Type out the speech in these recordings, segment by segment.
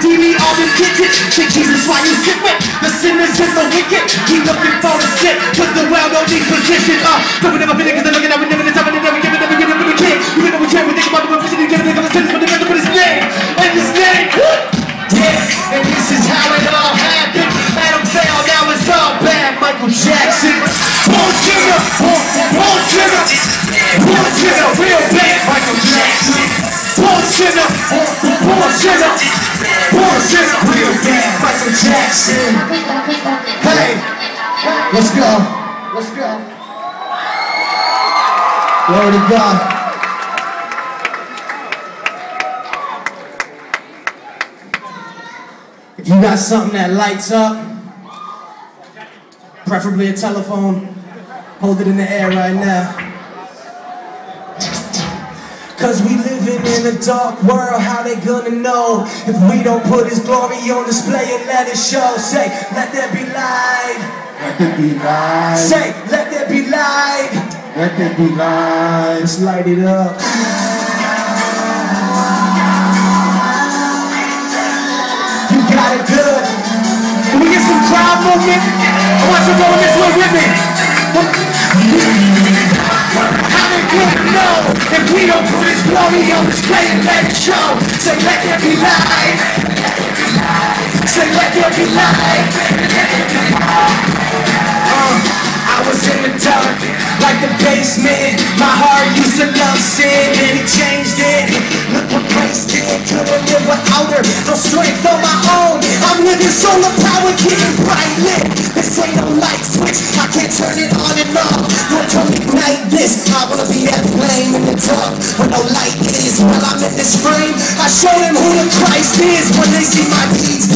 DD all them digits. Say Jesus why you sippin'? The sinners and the wicked. He looking for the sick, cause the world don't need position. But we never feel it cause they're looking at me, never the time, and they never give it, never give it to the kid. You know we can't think about the position, you get it, the sentence, but they never put his name. And his name. Yeah, and this is how it all happened. Adam fell, now it's all bad. Michael Jackson. Born sinner, born sinner, born sinner, real bad. Michael Jackson. Born sinner, born sinner, born sinner, real bad. Michael Jackson. Hey, let's go. Let's go. Glory to God. If you got something that lights up, preferably a telephone, hold it in the air right now. Cause we living in a dark world, how they gonna know if we don't put his glory on display and let it show? Say, let there be light. Let there be light. Say, let there be light. Let there be light. Let's light it up. Got it good. Can we get some crowd movement? I want you going this way with me. How they gonna know if we don't put his glory on display and let it show? Say let there be light. Say let there be light. I was in the dark, like the basement. My heart used to love sin, and he changed it. Look what Christ did, couldn't live without her. No strength on my own, I'm living solar power, getting bright lit. This ain't no light switch, I can't turn it on and off. Don't ignite this, I wanna be that flame in the dark where no light is. While I'm in this frame, I show them who the Christ is. When they see my deeds,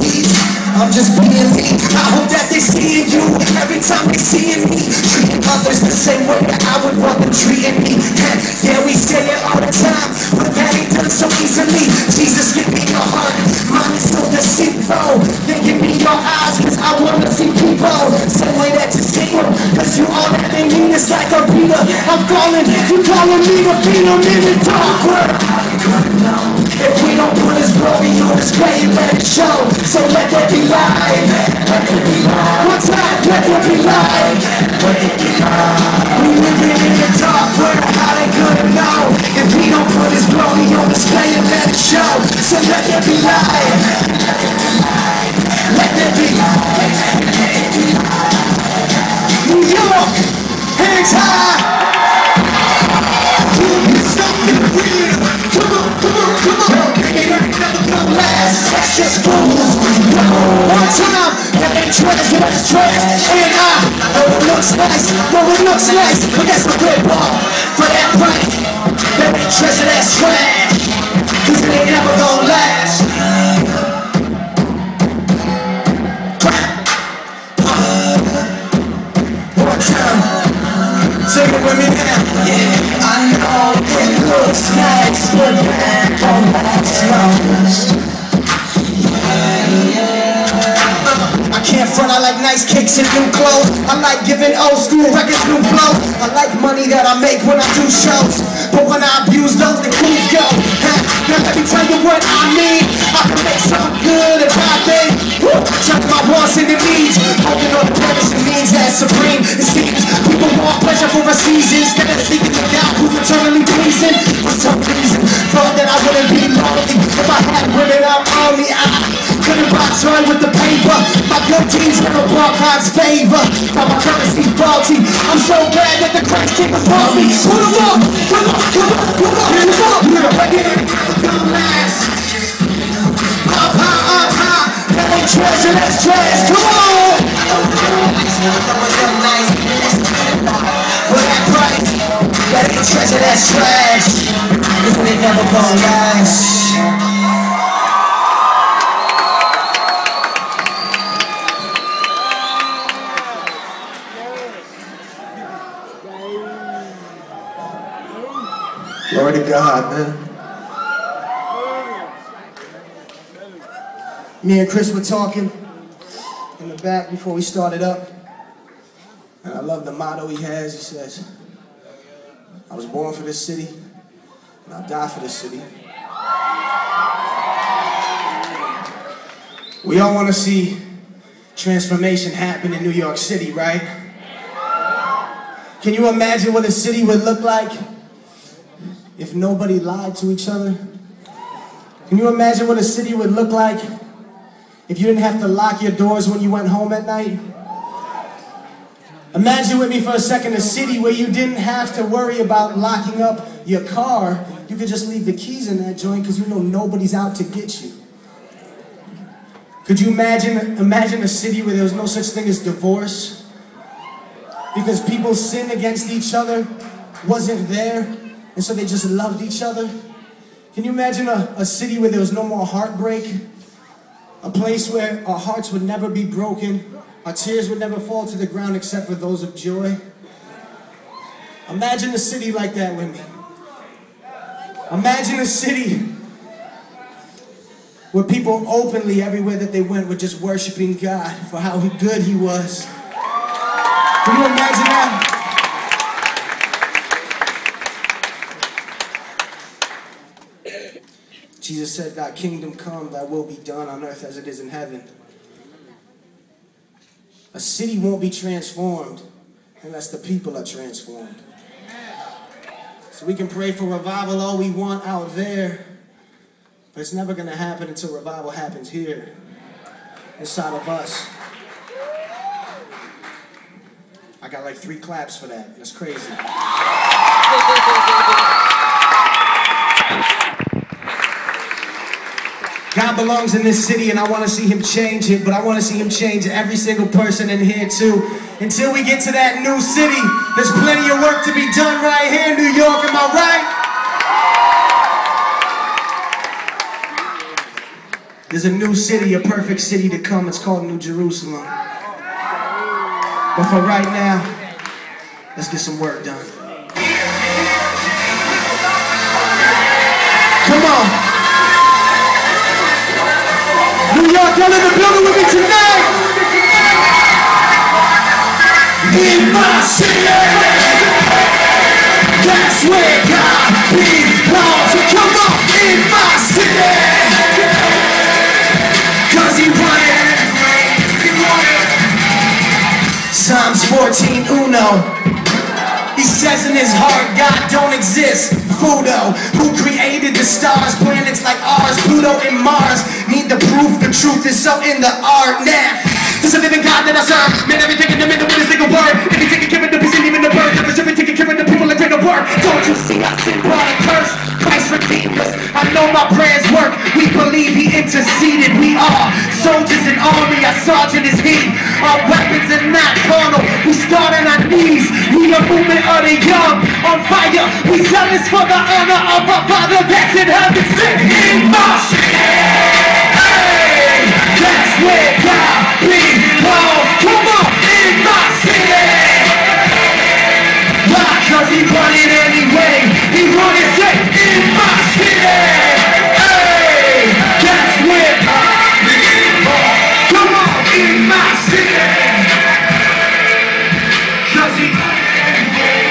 I'm just being me. I hope that they see you every time they see me. Treating others the same way that I would want them treating me. Yeah, we say it all the time, but that ain't done so easily. Jesus, give me your heart, mine is so deceitful. Then give me your eyes, cause I wanna see people. Same way that you see them, cause you all that they need is like a beater. I'm calling, you calling me to beat them in the dark world. If we don't put his glory on display, let it show. So let there be light. Let there be light. One time, let there be light. Let there be light. We living in the dark world, how they gonna know if we don't put his glory on display and let it show? So let there be light. Let there be light. Let there be light. New York, hands high. Something real. Come on, come on, come on. It ain't never gonna last. That's just fools. One time, that ain't treasure, that's trash. And I know it looks nice, know it looks nice, but that's a good bar for that price. That ain't treasure, that's trash. Cause it ain't never gonna last. One time, sing it with me now. Yeah, I know it looks nice, but that don't last long. I can't front, I like nice kicks and new clothes. I like giving old school records new flow. I like money that I make when I do shows, but when I abuse those, the crews go. Now let me tell you what I mean. I can make something good if I think. Check my wants and the needs. Holding on the perishing means that's supreme. It seems people want pleasure for a season instead of seeking the God who's eternally pleasing. For some reason, thought that I wouldn't be lonely if I had women out on me. I couldn't buy joy with the paper. My good deeds never brought God's favor. But my currency's faulty. I'm so glad that the Christ came upon me. Put them up, come on, come on, come on, come on. Again, come last. Up high, up high. That ain't treasure, that's trash. Come on. For that price, that ain't treasure, that's trash. Isn't it never gonna last? Glory to God, man. Me and Chris were talking in the back before we started up. And I love the motto he has. He says, I was born for this city, and I'll die for this city. We all want to see transformation happen in New York City, right? Can you imagine what a city would look like if nobody lied to each other? Can you imagine what a city would look like if you didn't have to lock your doors when you went home at night? Imagine with me for a second a city where you didn't have to worry about locking up your car. You could just leave the keys in that joint because you know nobody's out to get you. Could you imagine a city where there was no such thing as divorce? Because people's sin against each other wasn't there, and so they just loved each other? Can you imagine a city where there was no more heartbreak? A place where our hearts would never be broken, our tears would never fall to the ground except for those of joy? Imagine a city like that with me. Imagine a city where people openly, everywhere that they went, were just worshiping God for how good He was. Can you imagine that? Jesus said, "Thy kingdom come, thy will be done on earth as it is in heaven." A city won't be transformed unless the people are transformed. So we can pray for revival all we want out there, but it's never going to happen until revival happens here, inside of us. I got like 3 claps for that. That's crazy. God belongs in this city, and I want to see Him change it, but I want to see Him change every single person in here too. Until we get to that new city, there's plenty of work to be done right here in New York, am I right? There's a new city, a perfect city to come. It's called New Jerusalem. But for right now, let's get some work done. Come on. New York, y'all in the building with me tonight. In my city, that's where God belongs. So come on, in my city, 'cause He wanted. Psalms 14:1. He says in his heart, God don't exist. Fudo, who created the stars, planets like ours, Pluto and Mars, need the proof, the truth is so in the art. Now, there's a living God that I serve, made everything in the middle with a single word. If you take a care of the peace and even the birds, if you take care of the people and greater work. Don't you see us in blood and curse? Christ redeemed us. I know my prayers work. We believe He interceded. We are soldiers in army. Our sergeant is He. Our weapons are not carnal. We start on our knees. We a movement of the young on fire. We zealous for the honor of our Father that's in heaven. Sit in my city. Hey, that's where God belongs. Come on, in my city. Why? 'Cause He run it anyway. He run it safe in my city. Hey, that's where God belongs. Come on, in my city. 'Cause He run it anyway.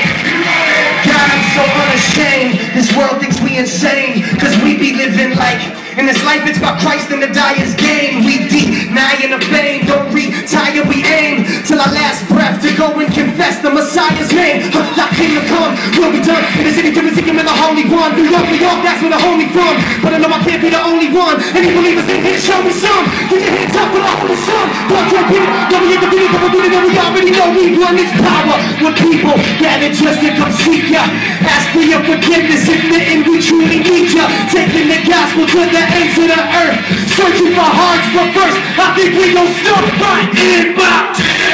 God, I'm so unashamed. This world thinks we insane, 'cause we be living like in this life it's about Christ and the dyer's gain. We denying the fame, don't retire, we aim till our last breath to go and confess the Messiah's name. Thy kingdom come, will be done. In the city, Jerusalem, and the Holy One. New York, New York, that's where the homie from. But I know I can't be the only one. Any believers in here, show me some. Get your hands up for the Holy Son. Don't you repeat it, know we intervene, but we already know we run this power. When people gather just to come seek ya, ask for your forgiveness, admitting we truly need ya. Taking the gospel to the ends of the earth, searching for hearts, but first I think we gon' start right in my city.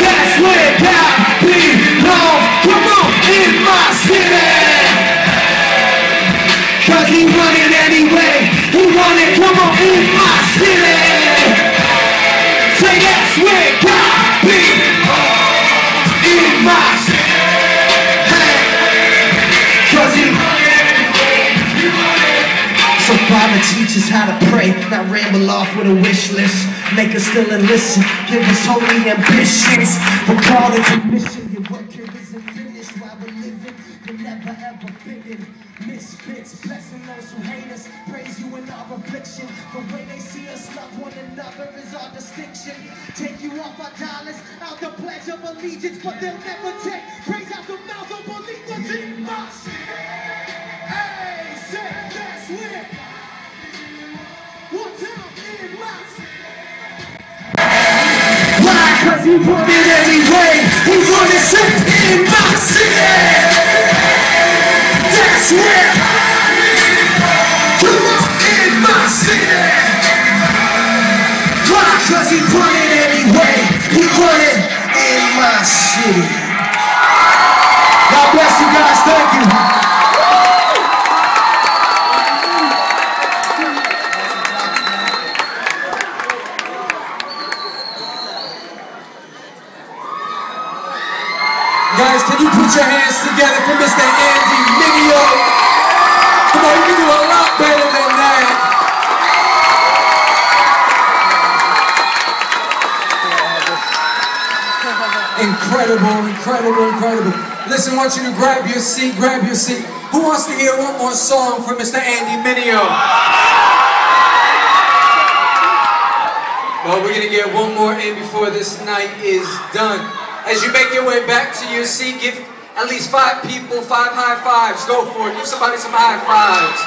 That's where God belongs. Come on, in my city. 'Cause He run it anyway. He run it, come on, in my city. Say that's where God belongs. In my city. Hey, 'cause He run it anyway. He run it. So Father, teach us how to pray, not ramble off with a wish list. Make us still and listen, give us holy ambitions. We're called into mission. Your work here isn't finished while we're living. You're never ever fitting. Misfits, blessing those who hate us. Praise You in our affliction. The way they see us love one another is our distinction. Take you off our dollars, out the Pledge of Allegiance, but they'll never take praise out the mouth of believers in my city. Hey, say that's where. One time in my city. Why? Cause he put it anyway. He put it in my city. That's where. Come on, in my city. Why? Cause he put it anyway. He put it in my city. God bless you guys. Thank you. Guys, can you put your hands together for Mr. Andy Mineo? Come on, you can do a lot better than that. Incredible, incredible, incredible. Listen, I want you to grab your seat, grab your seat. Who wants to hear one more song from Mr. Andy Mineo? Well, we're gonna get one more in before this night is done. As you make your way back to your seat, give at least 5 people 5 high fives. Go for it. Give somebody some high fives.